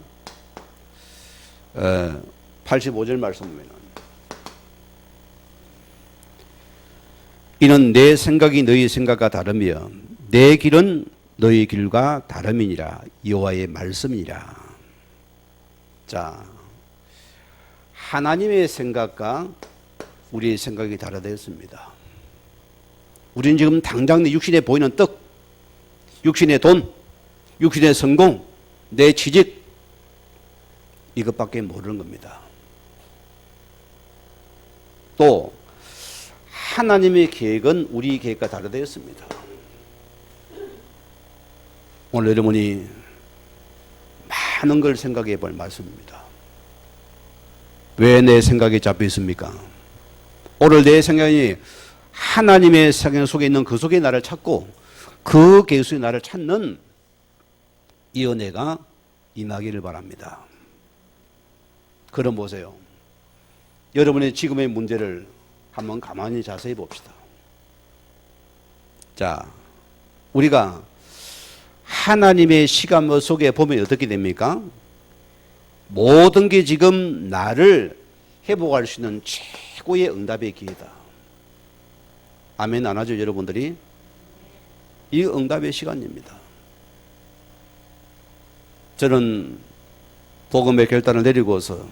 85절 말씀 보면 이는 내 생각이 너희 생각과 다르며 내 길은 너희 길과 다름이니라 여호와의 말씀이니라. 자, 하나님의 생각과 우리의 생각이 다르다 했습니다. 우리는 지금 당장 내 육신에 보이는 떡, 육신의 돈, 육신의 성공, 내 취직, 이것밖에 모르는 겁니다. 또 하나님의 계획은 우리 계획과 다르다였습니다. 오늘 여러분이 많은 걸 생각해 볼 말씀입니다. 왜 내 생각이 잡혀 있습니까? 오늘 내 생각이 하나님의 생각 속에 있는 그 속에 나를 찾고 그 계획 속에 나를 찾는 이 은혜가 임하기를 바랍니다. 그럼 보세요. 여러분의 지금의 문제를 한번 가만히 자세히 봅시다. 자, 우리가 하나님의 시간 속에 보면 어떻게 됩니까? 모든 게 지금 나를 회복할 수 있는 최고의 응답의 기회다. 아멘 안 하죠, 여러분들이? 이 응답의 시간입니다. 저는 복음의 결단을 내리고서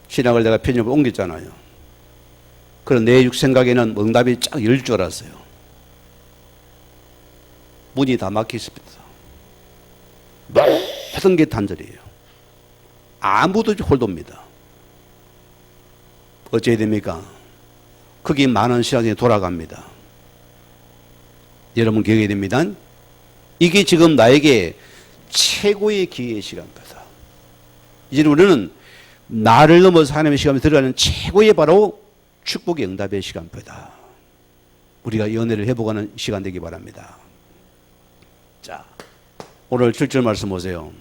신학을 내가 편입을 옮겼잖아요. 그런 내 육생각에는 응답이 쫙 열릴 줄 알았어요. 문이 다 막혀 있습니다. 모든 게 단절이에요. 아무도 홀도입니다. 어찌해야 됩니까? 거기 많은 시간이 돌아갑니다. 여러분 기억해야 됩니다. 이게 지금 나에게 최고의 기회의 시간입니다. 이제 우리는 나를 넘어서 하나님의 시간에 들어가는 최고의 바로 축복의 응답의 시간입니다. 우리가 연애를 회복하는 시간 되기 바랍니다. 자, 오늘 7절 말씀 보세요.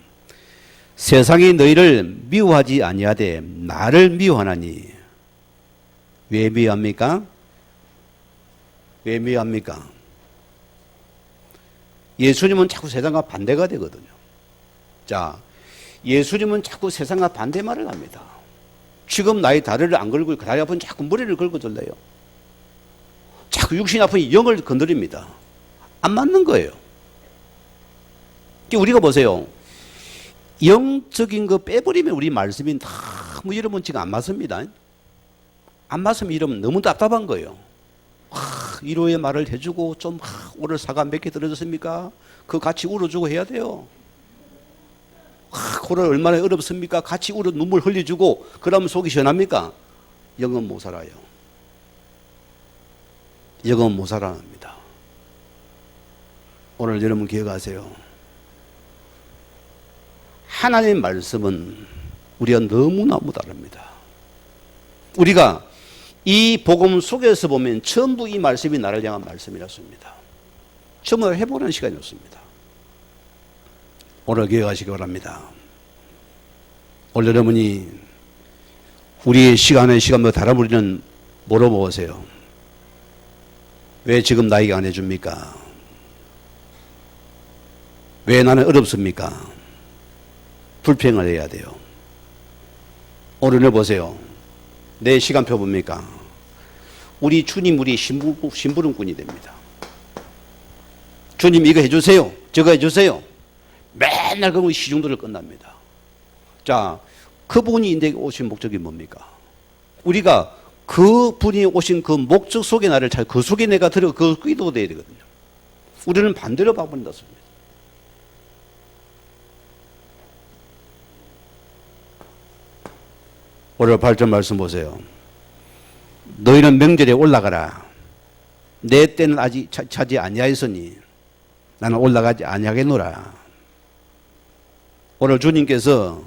세상이 너희를 미워하지 아니하되 나를 미워하나니. 왜 미워합니까? 왜 미워합니까? 예수님은 자꾸 세상과 반대가 되거든요. 자, 예수님은 자꾸 세상과 반대 말을 합니다. 지금 나의 다리를 안 걸고 다리 아픈 자꾸 머리를 걸고 들래요. 자꾸 육신 아픈 영을 건드립니다. 안 맞는 거예요. 우리가 보세요. 영적인 거 빼버리면 우리 말씀이 너무 여러분 지금 안 맞습니다. 안 맞으면 이러면 너무 답답한 거예요. 위로의 말을 해주고 좀 오늘 사과 몇 개 들어졌습니까? 그거 같이 울어주고 해야 돼요. 그걸 얼마나 어렵습니까? 같이 울어 눈물 흘려주고 그러면 속이 시원합니까? 영은 못 살아요. 영은 못 살아납니다. 오늘 여러분 기억하세요. 하나님의 말씀은 우리가 너무너무 다릅니다. 우리가 이 복음 속에서 보면 전부 이 말씀이 나를 향한 말씀이었습니다. 전부 해보는 시간이었습니다. 오늘 기억하시기 바랍니다. 오늘 여러분이 우리의 시간과 다른 우리는 물어보세요. 왜 지금 나에게 안 해줍니까? 왜 나는 어렵습니까? 불평을 해야 돼요. 오늘 보세요. 내 시간표 봅니까? 우리 주님 우리 심부름꾼이 됩니다. 주님 이거 해주세요. 저거 해주세요. 맨날 그러면 시중도를 끝납니다. 자, 그분이 인생에 오신 목적이 뭡니까? 우리가 그분이 오신 그 목적 속에 나를 잘 그 속에 내가 들어 그 기도돼야 되거든요. 우리는 반대로 바꾼다습니다. 오늘 8절 말씀 보세요. 너희는 명절에 올라가라. 내 때는 아직 차지 아니하였으니 나는 올라가지 아니하겠노라. 오늘 주님께서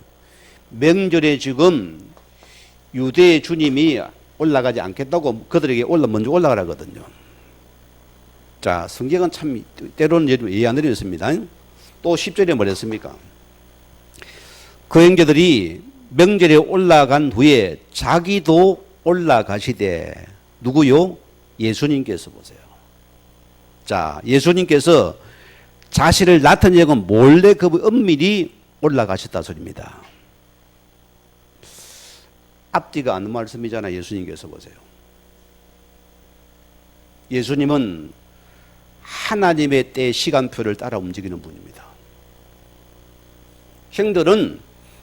명절에 지금 유대의 주님이 올라가지 않겠다고 그들에게 먼저 올라가라거든요. 자, 성경은 참 때로는 이해 안 되었습니다. 또 10절에 뭐랬습니까? 그 형제들이 명절에 올라간 후에 자기도 올라가시되 누구요? 예수님께서 보세요. 자, 예수님께서 자신을 나타내고 몰래 그 은밀히 올라가셨다 소리입니다. 앞뒤가 않는 말씀이잖아요. 예수님께서 보세요. 예수님은 하나님의 때 시간표를 따라 움직이는 분입니다. 형들은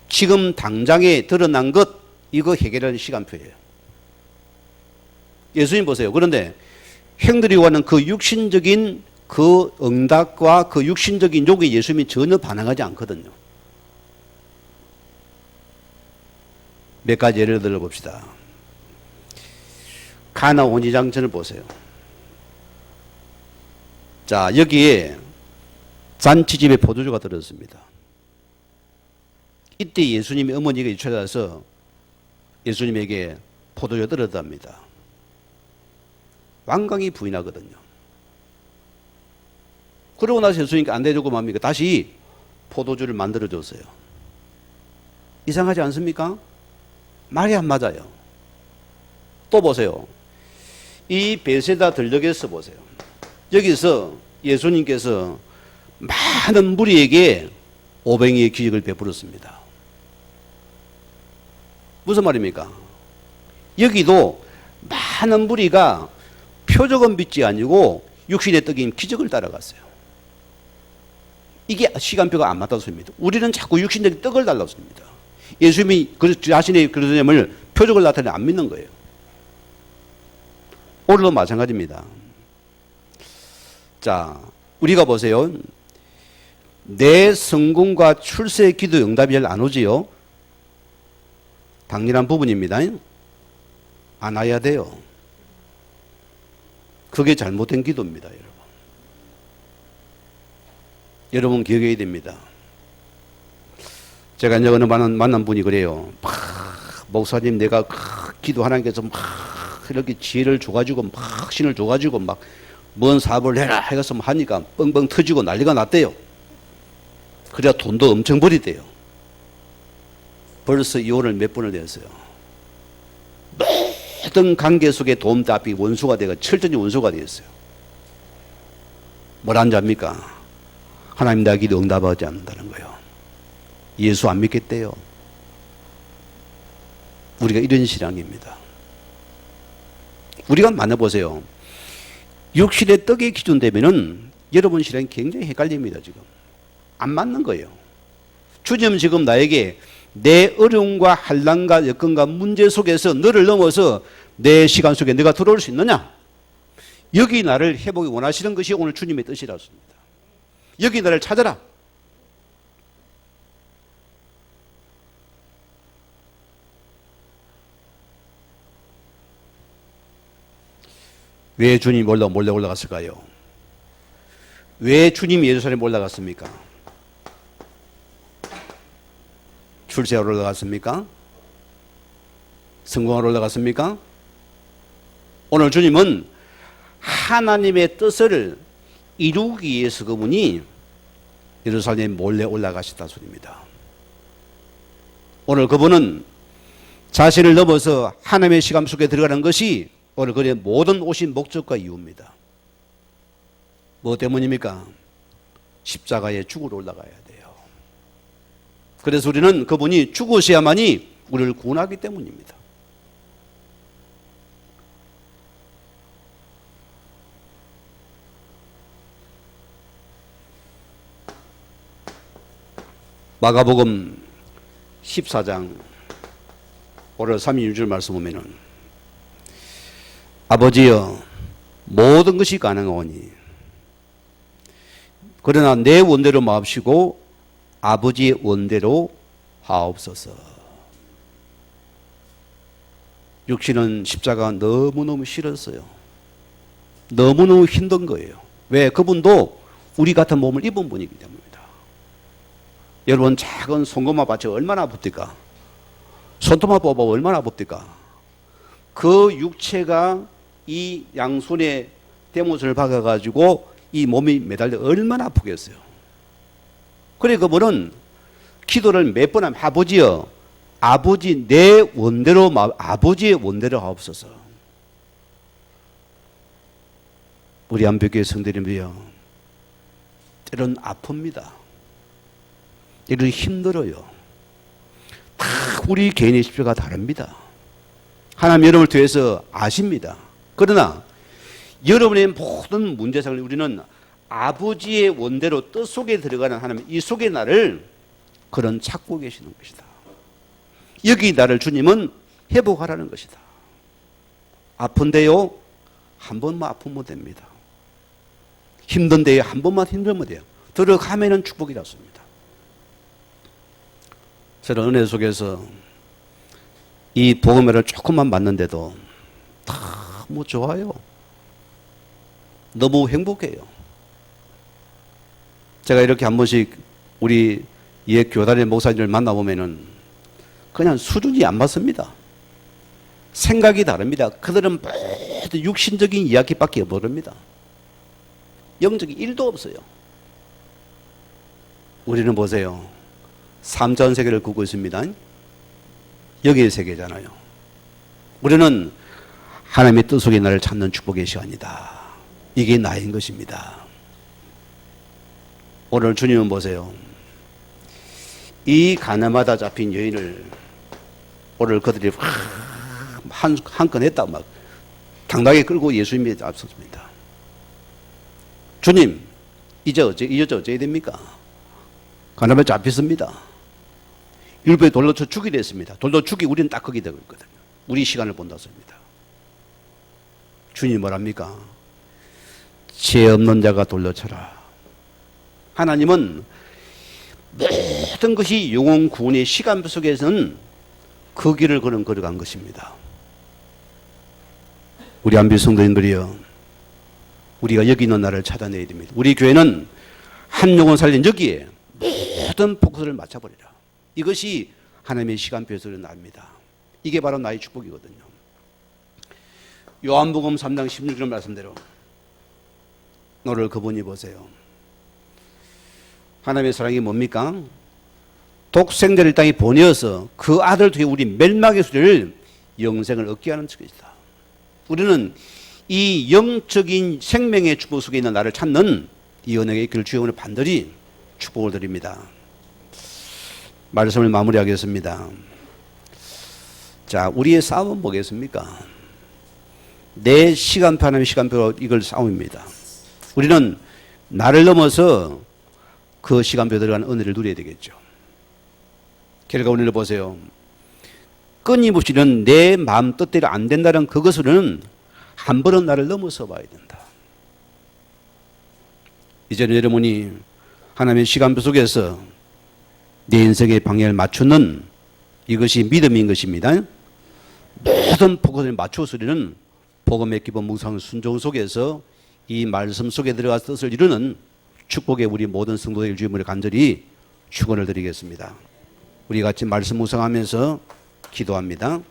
지금 당장에 드러난 것 이거 해결하는 시간표예요. 예수님 보세요. 그런데 형들이 원하는 그 육신적인 그 응답과 그 육신적인 요구에 예수님이 전혀 반응하지 않거든요. 몇 가지 예를 들어봅시다. 가나 온리장전을 보세요. 자, 여기에 잔치집에 포도주가 들었습니다. 이때 예수님의 어머니가 찾아와서 예수님에게 포도주가 들었답니다. 완강히 부인하거든요. 그러고 나서 예수님께 안 돼주고 맙니까? 다시 포도주를 만들어줬어요. 이상하지 않습니까? 말이 안 맞아요. 또 보세요. 이 베세다 들녘에서 보세요. 여기서 예수님께서 많은 무리에게 오병이의 기적을 베풀었습니다. 무슨 말입니까? 여기도 많은 무리가 표적은 믿지 아니고 육신의 떡인 기적을 따라갔어요. 이게 시간표가 안 맞다는 소리입니다. 우리는 자꾸 육신적인 떡을 달라고 합니다. 예수님이 자신의 그리스도임을 표적을 나타내 안 믿는 거예요. 오늘도 마찬가지입니다. 자, 우리가 보세요. 내 성공과 출세의 기도 응답이 잘 안 오지요? 당연한 부분입니다. 안 와야 돼요. 그게 잘못된 기도입니다, 여러분. 여러분 기억해야 됩니다. 제가 이제 어느 만난 분이 그래요. 목사님, 내가 기도 하나님께서 막 이렇게 지혜를 줘가지고 막 신을 줘가지고 막 뭔 사업을 해라 해서 하니까 뻥뻥 터지고 난리가 났대요. 그래야 돈도 엄청 버리대요. 벌써 이혼을 몇 번을 했어요. 모든 관계 속에 도움답이 원수가 되고 철저히 원수가 되었어요. 뭐라는지 압니까? 하나님 내 기도 응답하지 않는다는 거예요. 예수 안 믿겠대요. 우리가 이런 신앙입니다. 우리가 만나보세요. 육신의 떡의 기준 되면은 여러분 신앙이 굉장히 헷갈립니다. 지금 안 맞는 거예요. 주님 지금 나에게 내 어려움과 한란과 여건과 문제 속에서 너를 넘어서 내 시간 속에 내가 들어올 수 있느냐? 여기 나를 회복이 원하시는 것이 오늘 주님의 뜻이라습니다. 여기 나를 찾아라. 왜 주님이 몰래 올라갔을까요? 왜 주님이 예루살렘에 올라갔습니까? 출세하러 올라갔습니까? 성공하러 올라갔습니까? 오늘 주님은 하나님의 뜻을 이루기 위해서 그분이 예루살렘에 몰래 올라가셨다 소리입니다. 오늘 그분은 자신을 넘어서 하나님의 시간 속에 들어가는 것이 오늘 그의 모든 오신 목적과 이유입니다. 뭐 때문입니까? 십자가에 죽으러 올라가야 돼요. 그래서 우리는 그분이 죽으셔야만이 우리를 구원하기 때문입니다. 마가복음 14장 오늘 36절 말씀 보면은 아버지여 모든 것이 가능하오니 그러나 내 원대로 마옵시고 아버지의 원대로 하옵소서. 육신은 십자가 너무너무 싫었어요. 너무너무 힘든 거예요. 왜? 그분도 우리 같은 몸을 입은 분이기 때문입니다. 여러분 작은 손고마 밭이 얼마나 아픕니까? 손톱만 뽑아 얼마나 아픕니까? 그 육체가 이 양손에 대못을 박아가지고 이 몸이 매달려 얼마나 아프겠어요. 그래 그분은 기도를 몇 번 하면 아버지여 아버지 내 원대로 아버지의 원대로 하옵소서. 우리 안벽교회 성도님이요 때론 아픕니다. 때론 힘들어요. 다 우리 개인의 십자가 다릅니다. 하나님 여러분을 통해서 아십니다. 그러나 여러분의 모든 문제상을 우리는 아버지의 원대로 뜻 속에 들어가는 하나님 이 속의 나를 그런 찾고 계시는 것이다. 여기 나를 주님은 회복하라는 것이다. 아픈데요 한 번만 아프면 됩니다. 힘든 데에 한 번만 힘들면 돼요. 들어가면은 축복이라습니다. 저는 은혜 속에서 이 복음회를 조금만 맞는데도 너무 좋아요. 너무 행복해요. 제가 이렇게 한 번씩 우리 옛 교단의 목사님들 만나보면은 그냥 수준이 안 맞습니다. 생각이 다릅니다. 그들은 모두 육신적인 이야기밖에 모릅니다. 영적인 일도 없어요. 우리는 보세요. 3전 세계를 굽고 있습니다. 여기의 세계잖아요. 우리는 하나님의 뜻 속에 나를 찾는 축복의 시간이다. 이게 나인 것입니다. 오늘 주님은 보세요. 이 가나마다 잡힌 여인을 오늘 그들이 한 건 했다 막 당당하게 끌고 예수님이 앞섰습니다. 주님, 이 여자 어찌해야 됩니까? 가나마에 잡혔습니다. 율법에 돌로 쳐 죽이려 했습니다. 돌로 죽이 우리는 딱 거기 되고 있거든요. 우리 시간을 본다습니다. 주님 뭐랍니까? 죄 없는 자가 돌로 쳐라. 하나님은 모든 것이 영혼 구원의 시간 속에서는 그 길을 걸어간 것입니다. 우리 안비 성도님들이여, 우리가 여기 있는 나를 찾아내야 됩니다. 우리 교회는 한 영혼 살린 여기에 모든 포커스를 맞춰버리라. 이것이 하나님의 시간표에서 납니다. 이게 바로 나의 축복이거든요. 요한복음 3장 16절 말씀대로 너를 그분이 보세요. 하나님의 사랑이 뭡니까? 독생자를 땅에 보내어서 그 아들 뒤에 우리 멸망의 수리를 영생을 얻게 하는 것이다. 우리는 이 영적인 생명의 축복 속에 있는 나를 찾는 이 은혜의 길 주여 오늘 반드시 축복을 드립니다. 말씀을 마무리하겠습니다. 자, 우리의 싸움은 뭐겠습니까? 내 시간표 하나님의 시간표로 이걸 싸움입니다. 우리는 나를 넘어서 그 시간표에 들어가는 은혜를 누려야 되겠죠. 결과 오늘 보세요. 끊임없이는 내 마음 뜻대로 안 된다는 그것으로는 한 번은 나를 넘어서 봐야 된다. 이제는 여러분이 하나님의 시간표 속에서 내 인생의 방향을 맞추는 이것이 믿음인 것입니다. 모든 포커스를 맞추어서 우리는 복음의 기본 묵상 순종 속에서 이 말씀 속에 들어가서 뜻을 이루는 축복의 우리 모든 성도들 주임을 간절히 축원을 드리겠습니다. 우리 같이 말씀 묵상하면서 기도합니다.